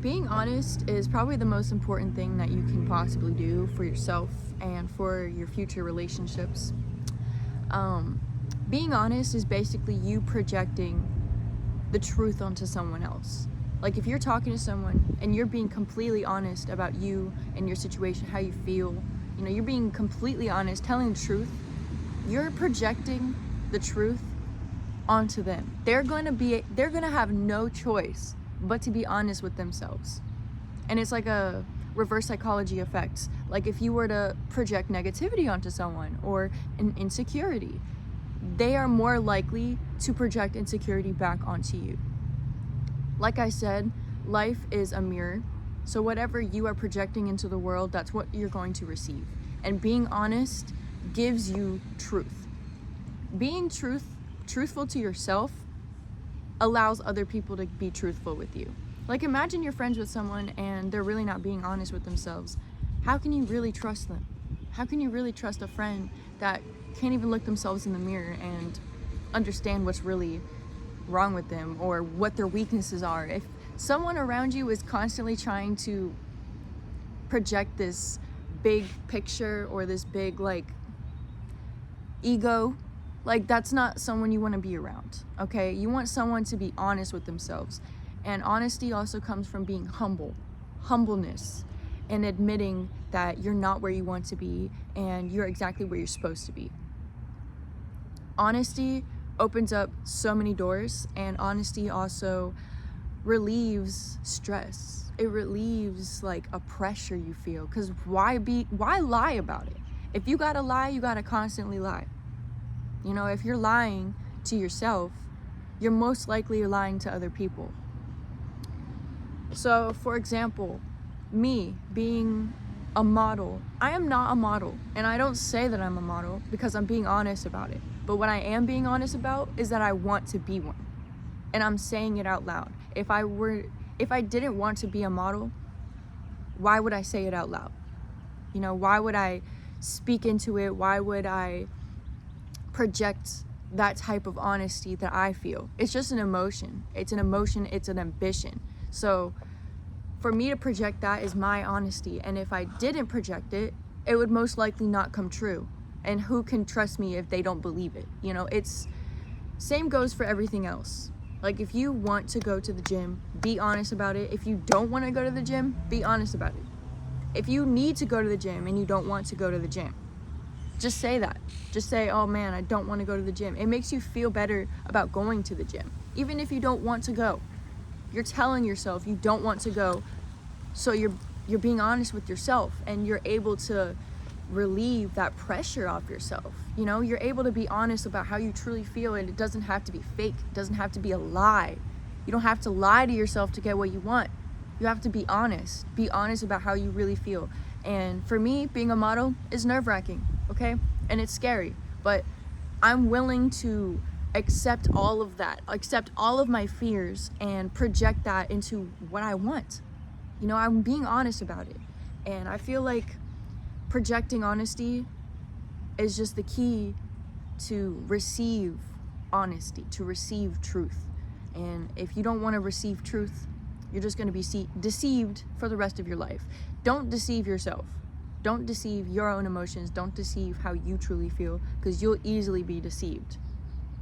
being honest is probably the most important thing that you can possibly do for yourself and for your future relationships. Being honest is basically you projecting the truth onto someone else. Like if you're talking to someone and you're being completely honest about you and your situation, how you feel, you're being completely honest, telling the truth, you're projecting the truth onto them. They're going to have no choice but to be honest with themselves. And it's like a reverse psychology effect. Like if you were to project negativity onto someone or an insecurity, they are more likely to project insecurity back onto you. Like I said, life is a mirror. So whatever you are projecting into the world, that's what you're going to receive. And being honest gives you truth. Being truthful to yourself allows other people to be truthful with you. Like imagine you're friends with someone and they're really not being honest with themselves. How can you really trust them? How can you really trust a friend that can't even look themselves in the mirror and understand what's really wrong with them or what their weaknesses are? If someone around you is constantly trying to project this big picture or this big ego, that's not someone you want to be around, okay? You want someone to be honest with themselves. And honesty also comes from being humbleness, and admitting that you're not where you want to be and you're exactly where you're supposed to be. Honesty opens up so many doors, and honesty also relieves stress. It relieves a pressure you feel, because why lie about it? If you gotta lie, you gotta constantly lie. If you're lying to yourself, you're most likely lying to other people. So, for example, me being a model, I am not a model, and I don't say that I'm a model because I'm being honest about it. But what I am being honest about is that I want to be one, and I'm saying it out loud. If I didn't want to be a model, why would I say it out loud? Why would I speak into it? Why would I project that type of honesty that I feel? It's just an emotion. It's an emotion, it's an ambition. So for me to project that is my honesty. And if I didn't project it, it would most likely not come true. And who can trust me if they don't believe it? It's same goes for everything else. Like if you want to go to the gym, be honest about it. If you don't want to go to the gym, be honest about it. If you need to go to the gym and you don't want to go to the gym, just say that. Just say, oh man, I don't want to go to the gym. It makes you feel better about going to the gym. Even if you don't want to go, you're telling yourself you don't want to go. So you're being honest with yourself, and you're able to relieve that pressure off yourself. You're able to be honest about how you truly feel, and it doesn't have to be fake. It doesn't have to be a lie. You don't have to lie to yourself to get what you want. You have to be honest. Be honest about how you really feel. And for me, being a model is nerve-wracking, okay? And it's scary, but I'm willing to accept all of that, accept all of my fears, and project that into what I want. I'm being honest about it. And I feel like projecting honesty is just the key to receive honesty, to receive truth. And if you don't want to receive truth, you're just going to be deceived for the rest of your life. Don't deceive yourself. Don't deceive your own emotions. Don't deceive how you truly feel, because you'll easily be deceived.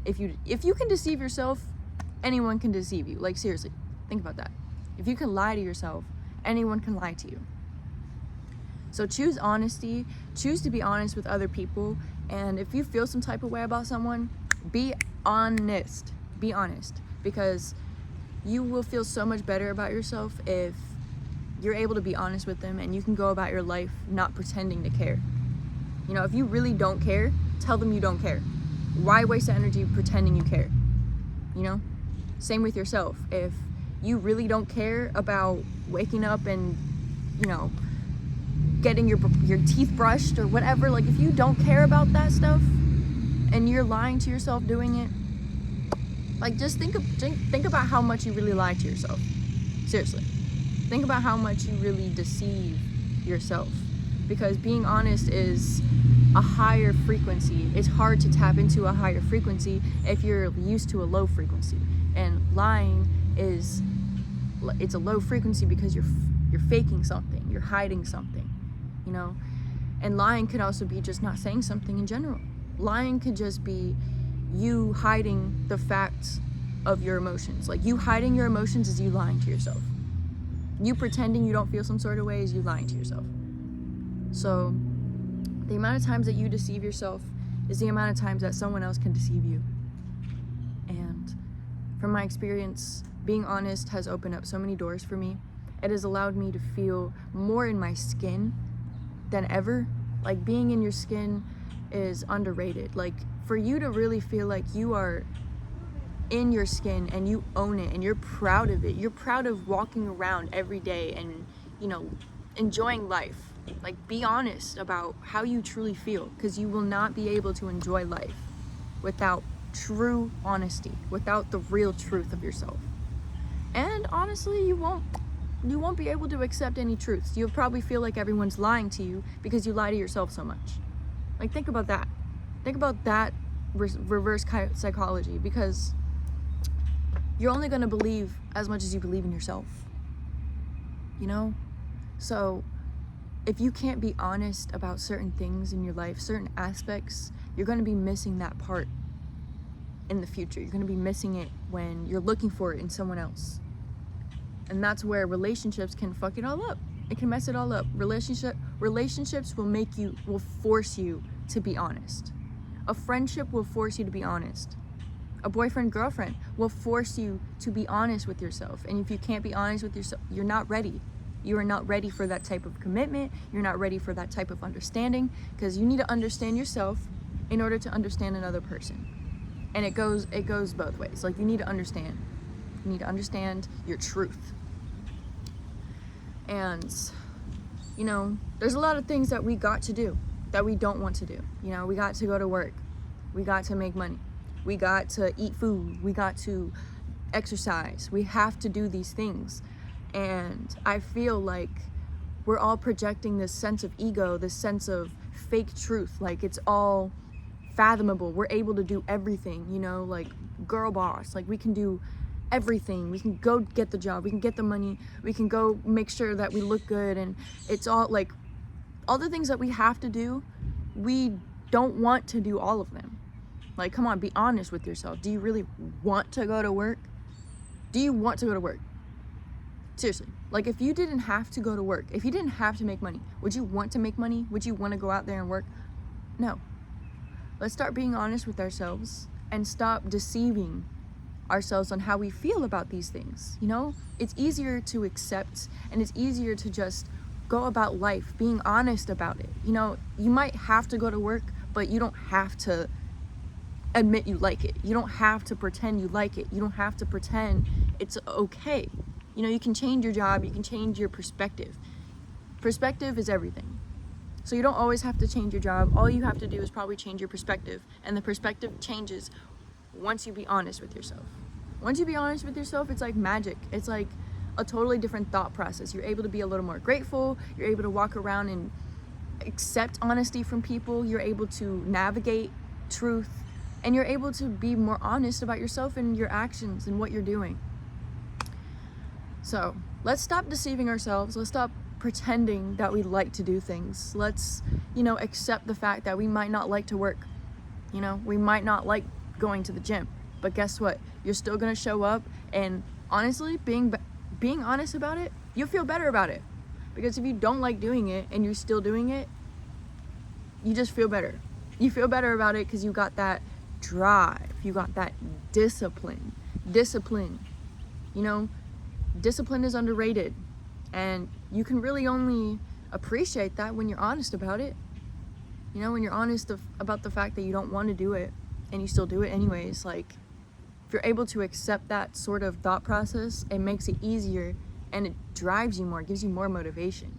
If you can deceive yourself, anyone can deceive you. Seriously, think about that. If you can lie to yourself, anyone can lie to you. So choose honesty, choose to be honest with other people, and if you feel some type of way about someone, be honest. Be honest, because you will feel so much better about yourself if you're able to be honest with them, and you can go about your life not pretending to care. If you really don't care, tell them you don't care. Why waste energy pretending you care? Same with yourself. If you really don't care about waking up and, getting your teeth brushed or whatever, if you don't care about that stuff and you're lying to yourself doing it, just think about how much you really lie to yourself. Seriously. Think about how much you really deceive yourself, because being honest is a higher frequency. It's hard to tap into a higher frequency if you're used to a low frequency. And lying is it's a low frequency because you're faking something, you're hiding something, you know. And lying could also be just not saying something in general. Lying could just be you hiding the facts of your emotions. Like, you hiding your emotions is you lying to yourself. You pretending you don't feel some sort of way is you lying to yourself. So the amount of times that you deceive yourself is the amount of times that someone else can deceive you. And from my experience, being honest has opened up so many doors for me. It has allowed me to feel more in my skin than ever. Like, being in your skin is underrated. Like, for you to really feel like you are in your skin and you own it and you're proud of it, you're proud of walking around every day and, you know, enjoying life. Like, be honest about how you truly feel, because you will not be able to enjoy life without true honesty, without the real truth of yourself. And honestly, you won't be able to accept any truths. You'll probably feel like everyone's lying to you because you lie to yourself so much. Like, think about that. Think about that reverse psychology, because you're only going to believe as much as you believe in yourself, you know? So if you can't be honest about certain things in your life, certain aspects, you're going to be missing that part in the future. You're going to be missing it when you're looking for it in someone else. And that's where relationships can fuck it all up. It can mess it all up. Relationships will force you to be honest. A friendship will force you to be honest. A boyfriend, girlfriend will force you to be honest with yourself. And if you can't be honest with yourself, you're not ready. You are not ready for that type of commitment. You're not ready for that type of understanding, because you need to understand yourself in order to understand another person. And it goes both ways. Like, you need to understand. You need to understand your truth. And, you know, there's a lot of things that we got to do that we don't want to do. You know, we got to go to work. We got to make money. We got to eat food. We got to exercise. We have to do these things. And I feel like we're all projecting this sense of ego, this sense of fake truth. Like, it's all fathomable. We're able to do everything, you know, like girl boss. Like, we can do everything. We can go get the job. We can get the money. We can go make sure that we look good. And it's all like, all the things that we have to do, we don't want to do all of them. Like, come on, be honest with yourself. Do you really want to go to work? Do you want to go to work? Seriously. Like, if you didn't have to go to work, if you didn't have to make money, would you want to make money? Would you want to go out there and work? No. Let's start being honest with ourselves and stop deceiving ourselves on how we feel about these things. You know, it's easier to accept, and it's easier to just go about life being honest about it. You know, you might have to go to work, but you don't have to admit you like it. You don't have to pretend you like it. You don't have to pretend it's okay. You know, you can change your job, you can change your perspective. Perspective is everything. So you don't always have to change your job. All you have to do is probably change your perspective. And the perspective changes once you be honest with yourself. Once you be honest with yourself, it's like magic. It's like a totally different thought process. You're able to be a little more grateful. You're able to walk around and accept honesty from people. You're able to navigate truth. And you're able to be more honest about yourself and your actions and what you're doing. So let's stop deceiving ourselves. Let's stop pretending that we like to do things. Let's, you know, accept the fact that we might not like to work. You know, we might not like going to the gym. But guess what? You're still going to show up. And honestly, being honest about it, you'll feel better about it. Because if you don't like doing it and you're still doing it, you just feel better. You feel better about it because you got that drive. You got that discipline. You know, discipline is underrated, and you can really only appreciate that when you're honest about it. You know, when you're honest about the fact that you don't want to do it and you still do it anyways. Like, if you're able to accept that sort of thought process, it makes it easier and it drives you more, gives you more motivation.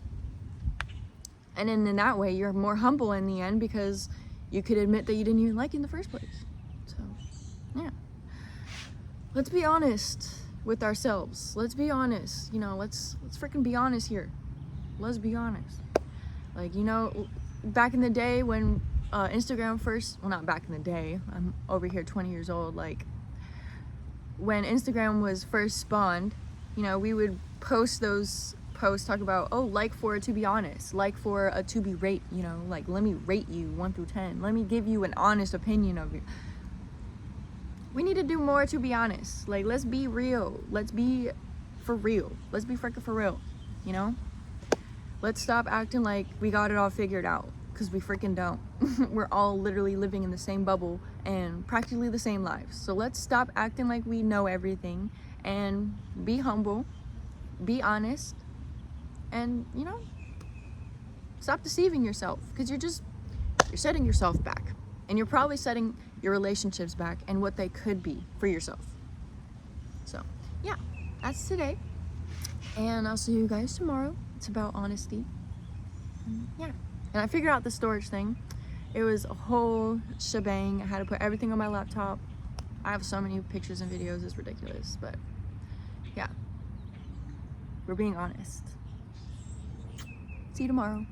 And then in that way, you're more humble in the end because you could admit that you didn't even like it in the first place. So, yeah. Let's be honest with ourselves. Let's be honest. You know, let's freaking be honest here. Let's be honest. Like, you know, back in the day when Instagram first, well, not back in the day, I'm over here 20 years old, like, when Instagram was first spawned, You know, we would post those posts, talk about, oh, like for a to be honest, like for a to be rate, you know, like let me rate you 1 through 10. Let me give you an honest opinion of you. We need to do more, to be honest. Like, let's be real. Let's be for real. Let's be freaking for real, you know? Let's stop acting like we got it all figured out, because we freaking don't. We're all literally living in the same bubble and practically the same lives. So let's stop acting like we know everything and be humble, be honest, and, you know, stop deceiving yourself, because you're setting yourself back, and you're probably setting your relationships back and what they could be for yourself. So yeah, that's today, and I'll see you guys tomorrow. It's about honesty. Yeah, and I figured out the storage thing. It was a whole shebang. I had to put everything on my laptop. I have so many pictures and videos, it's ridiculous, but yeah, we're being honest. See you tomorrow.